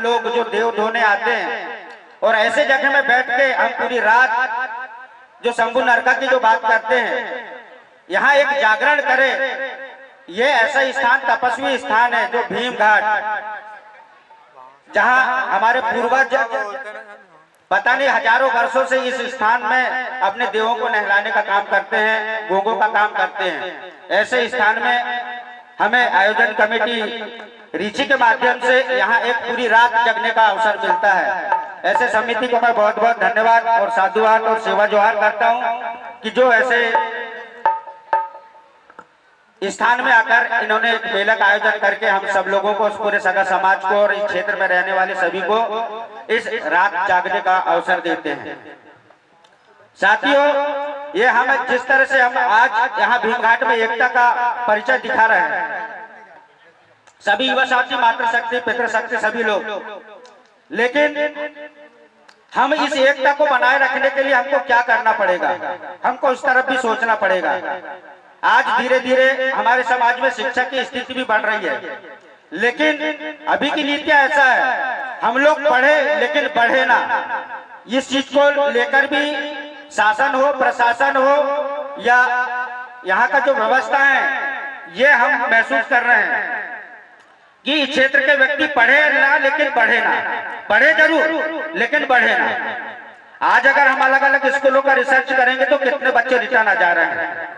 लोग जो देव धोने आते हैं और ऐसे जगह में बैठ के हम पूरी रात जो शंभु नरका की जो बात करते हैं, यहाँ एक जागरण करें। ये ऐसा स्थान, तपस्वी स्थान है जो भीम घाट, जहाँ हमारे पूर्वज पता नहीं हजारों वर्षों से इस स्थान में अपने देवों को नहलाने का काम करते हैं, गोगों का काम करते हैं। ऐसे स्थान में हमें आयोजन कमेटी रीची के माध्यम से यहाँ एक पूरी रात जगने का अवसर मिलता है। ऐसे समिति को मैं बहुत बहुत धन्यवाद और साधुवाद और सेवा जोहार करता हूँ कि जो ऐसे स्थान में आकर इन्होंने एक मेला का आयोजन करके हम सब लोगों को, पूरे सगा समाज को और इस क्षेत्र में रहने वाले सभी को इस रात जागने का अवसर देते हैं। साथियों, ये हम जिस तरह से हम आज यहाँ भीमघाट में एकता का परिचय दिखा रहे हैं, सभी युवा साथी, मातृशक्ति, पितृशक्ति, सभी लोग, लेकिन हम इस एकता को बनाए रखने के लिए हमको क्या करना पड़ेगा, हमको उस तरफ भी सोचना पड़ेगा। आज धीरे धीरे हमारे समाज में शिक्षा की स्थिति भी बढ़ रही है, लेकिन अभी की नीतियां ऐसा है, हम लोग पढ़े लेकिन बढ़े ना। इस चीज को लेकर भी शासन हो, प्रशासन हो या यहाँ का जो व्यवस्था है, ये हम महसूस कर रहे हैं कि इस क्षेत्र के व्यक्ति पढ़े ना लेकिन बढ़े ना, पढ़े जरूर लेकिन बढ़े ना। आज अगर हम अलग अलग स्कूलों का रिसर्च करेंगे तो कितने बच्चे रिटर्न आ जा रहे हैं,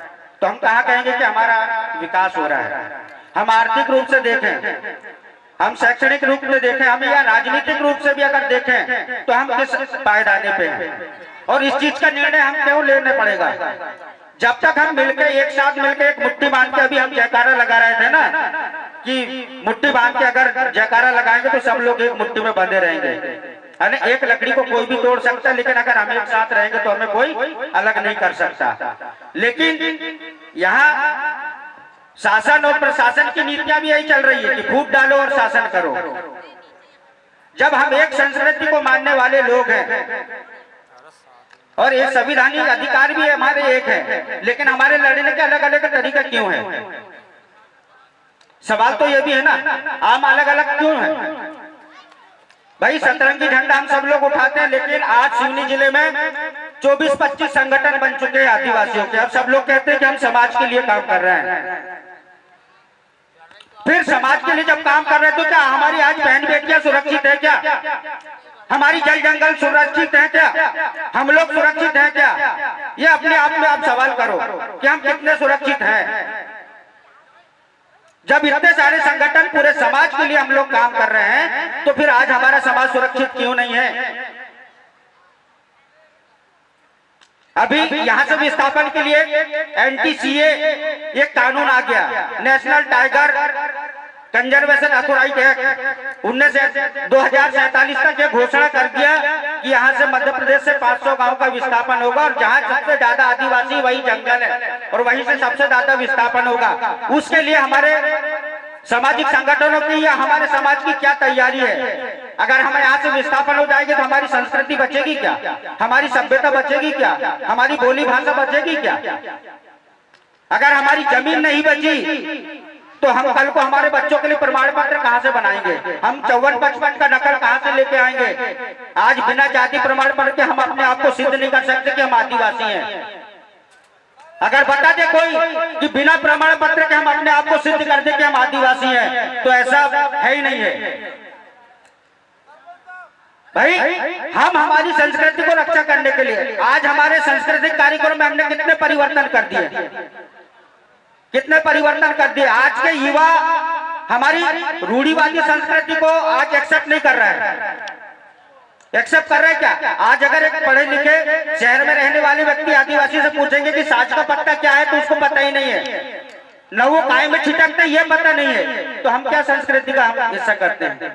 तो हम कहाँ कहेंगे कि हमारा विकास हो रहा है। हम आर्थिक रूप से देखें, हम शैक्षणिक रूप में देखें, हम या राजनीतिक रूप से भी अगर देखें तो हम किस पायदाने पे हैं। और इस चीज का निर्णय हम क्यों लेने पड़ेगा? जब तक हम मिलकर एक साथ मिलकर एक मुट्ठी बांध के, अभी हम जयकारा लगा रहे थे ना कि मुट्ठी बांध के अगर जयकारा लगाएंगे तो सब लोग एक मुट्ठी में बंधे रहेंगे। एक लकड़ी को कोई भी तोड़ सकता है, लेकिन अगर हम एक साथ रहेंगे तो हमें कोई अलग नहीं कर सकता। लेकिन यहाँ शासन और प्रशासन की नीतियां भी यही चल रही है कि फूट डालो और शासन करो। जब हम एक संस्कृति को मानने वाले लोग हैं और एक संविधानिक अधिकार भी हमारे एक है, लेकिन हमारे लड़ने के अलग अलग तरीका क्यों है? सवाल तो ये भी है ना, हम अलग अलग क्यों हैं? भाई सतरंगी झंडा हम सब लोग उठाते हैं, लेकिन आज सिवनी जिले में 24-25 संगठन बन चुके हैं आदिवासियों के। अब सब लोग कहते हैं कि हम समाज के लिए काम कर रहे हैं। फिर समाज के लिए जब काम कर रहे हैं तो क्या हमारी आज बहन बेटियां सुरक्षित है क्या? हमारी जल जंगल सुरक्षित है क्या? हम लोग सुरक्षित हैं क्या? ये अपने आप में आप सवाल करो कि हम कितने सुरक्षित हैं। जब इतने सारे संगठन पूरे समाज के लिए हम लोग काम कर रहे हैं, तो फिर आज हमारा समाज सुरक्षित क्यों नहीं है? अभी यहाँ से विस्थापन के लिए NTCA एक कानून आ गया, national tiger conservation authority act 2047 तक ये घोषणा कर दिया कि यहाँ से मध्य प्रदेश से 500 गांव का विस्थापन होगा, और जहाँ सबसे ज्यादा आदिवासी वही जंगल है और वहीं से सबसे ज्यादा विस्थापन होगा। उसके लिए हमारे सामाजिक संगठनों की या हमारे समाज की क्या तैयारी है? अगर हम यहाँ से विस्थापन हो जाएंगे तो हमारी संस्कृति बचेगी क्या? हमारी सभ्यता बचेगी क्या? हमारी बोली भाषा बचेगी क्या? अगर हमारी जमीन नहीं बची तो हम कल को हमारे बच्चों के लिए प्रमाण पत्र कहाँ से बनाएंगे? हम 54-55 का नकल कहाँ से लेके आएंगे? आज बिना जाति प्रमाण पत्र के हम अपने आप को सिद्ध नहीं कर सकते कि हम आदिवासी हैं। अगर बता दे कोई कि बिना प्रमाण पत्र के हम अपने आप को सिद्ध कर दे कि हम आदिवासी हैं, तो ऐसा है ही नहीं है। भाई हम हमारी संस्कृति को रक्षा करने के लिए आज हमारे सांस्कृतिक कार्यक्रम में हमने कितने परिवर्तन कर दिए, कितने परिवर्तन कर दिए। आज के युवा हमारी रूढ़िवादी संस्कृति को आज एक्सेप्ट नहीं कर रहा है। एक्सेप्ट कर रहे हैं क्या? आज अगर एक पढ़े लिखे शहर में रहने वाले व्यक्ति आदिवासी से पूछेंगे कि साज का पत्ता क्या है, तो उसको पता ही नहीं है, न वो काय में छिटकते ये पता नहीं है। तो हम क्या संस्कृति का हम हिस्सा करते हैं?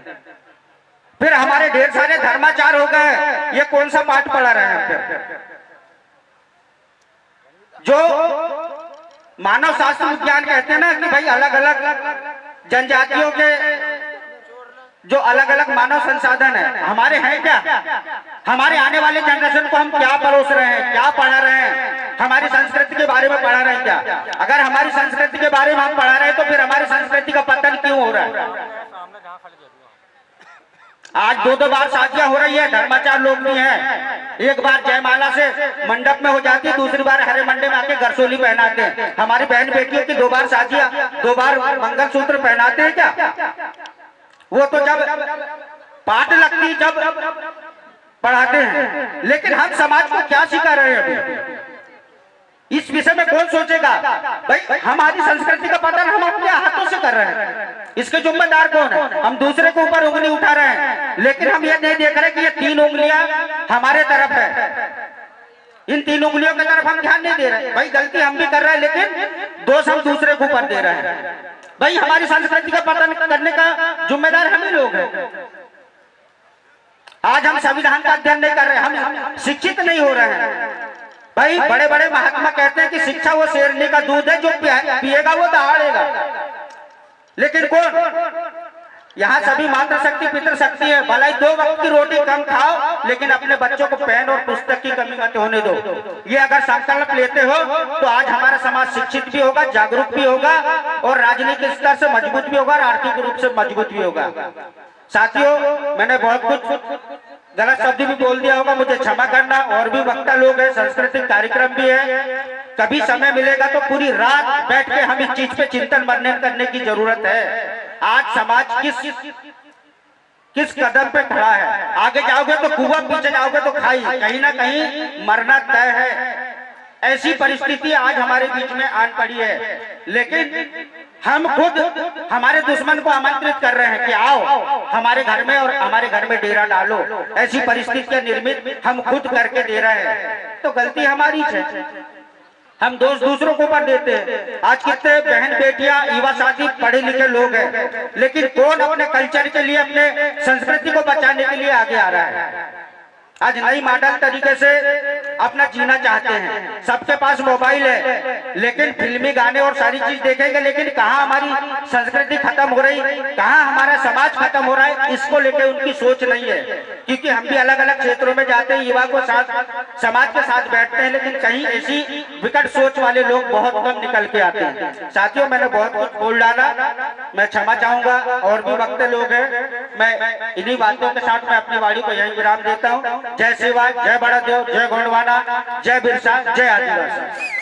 फिर हमारे ढेर सारे धर्माचार हो गए, ये कौन सा पाठ पढ़ा रहे हैं? फिर जो मानव शास्त्र विज्ञान कहते हैं ना कि भाई अलग अलग जनजातियों के जो अलग अलग मानव संसाधन है हमारे हैं क्या? हमारे आने वाले जनरेशन को हम क्या परोस रहे हैं, क्या पढ़ा रहे हैं? हमारी संस्कृति के बारे में पढ़ा रहे हैं क्या? अगर हमारी संस्कृति के बारे में हम पढ़ा रहे हैं तो फिर हमारी संस्कृति का पतन क्यों हो रहा है? आज दो दो बार शादियां हो रही है, धर्माचार लोग भी हैं। एक बार जयमाला से मंडप में हो जाती है, दूसरी बार हरे मंडे में आके गरसोली पहनाते हैं। हमारी बहन बेटियों की दो बार शादियां, दो बार मंगलसूत्र पहनाते हैं क्या? वो तो जब पाठ लगती जब पढ़ाते हैं। लेकिन हम समाज को क्या सिखा रहे हैं अभी? इस विषय में कौन सोचेगा? भाई हमारी संस्कृति का पतन हम अपने हाथों से कर रहे हैं, इसके जिम्मेदार कौन है? हम दूसरे के ऊपर उंगली उठा रहे हैं, लेकिन हम ये नहीं देख रहे कि ये तीन उंगलियां हमारे तरफ है। इन तीन उंगलियों की तरफ हम ध्यान नहीं दे रहे। भाई गलती हम भी कर रहे हैं, लेकिन दोष हम दूसरे के ऊपर दे रहे हैं। भाई हमारी संस्कृति का पतन करने का जिम्मेदार हम ही लोग हैं। आज हम संविधान का अध्ययन नहीं कर रहे, हम शिक्षित नहीं हो रहे हैं। भाई बड़े बड़े महात्मा कहते हैं कि शिक्षा वो शेरनी का दूध है, जो पिएगा वो दहाड़ेगा। लेकिन कौन? यहाँ सभी मातृशक्ति पितृशक्ति है। भलाई 2 वक्त की रोटी कम खाओ, लेकिन अपने बच्चों को पेन और पुस्तक की कमी मत होने दो। ये अगर संकल्प लेते हो तो आज हमारा समाज शिक्षित भी होगा, जागरूक भी होगा, और राजनीतिक स्तर से मजबूत भी होगा, और आर्थिक रूप से मजबूत भी होगा। साथियों, मैंने बहुत कुछ गलत शब्द भी बोल दिया होगा, मुझे क्षमा करना। और भी वक्ता लोग हैं, सांस्कृतिक कार्यक्रम भी है। कभी समय मिलेगा तो पूरी रात बैठ के हम इस चीज पे चिंतन मनन करने की जरूरत है। आज समाज किस कदम पे खड़ा है? आगे जाओगे तो कुआं, पीछे जाओगे तो खाई, कहीं ना कहीं मरना तय है। ऐसी परिस्थिति आज हमारे बीच में आन पड़ी है, लेकिन हम खुद हमारे दुश्मन को आमंत्रित कर रहे हैं कि आओ हमारे घर में, और हमारे घर में डेरा डालो। ऐसी परिस्थितियां निर्मित हम खुद करके दे रहे हैं, तो गलती हमारी है। हम दोष दूसरों को ऊपर देते हैं। आज कितने बहन बेटियां, युवा साथी पढ़े लिखे लोग हैं, लेकिन कौन अपने कल्चर के लिए, अपने संस्कृति को बचाने के लिए आगे आ रहा है? आज नई मॉडल तरीके से अपना जीना चाहते हैं। सबके पास मोबाइल है, लेकिन फिल्मी गाने और सारी चीज देखेंगे, लेकिन कहाँ हमारी संस्कृति खत्म हो रही, कहाँ हमारा समाज खत्म हो रहा है, इसको लेकर उनकी सोच नहीं है। क्योंकि हम भी अलग अलग क्षेत्रों में जाते हैं, युवा को साथ समाज के साथ बैठते हैं, लेकिन कहीं ऐसी विकट सोच वाले लोग बहुत कम निकल के आते हैं। साथियों, मैंने बहुत कुछ बोल डाला, मैं क्षमा चाहूंगा। और भी वक्ता लोग हैं, मैं इन्हीं बातों के साथ मैं अपनी वाणी को यहीं विराम देता हूँ। जय शिवा, जय बड़ा देव, जय गोंडवाना, जय बिरसा, जय आदिवासी।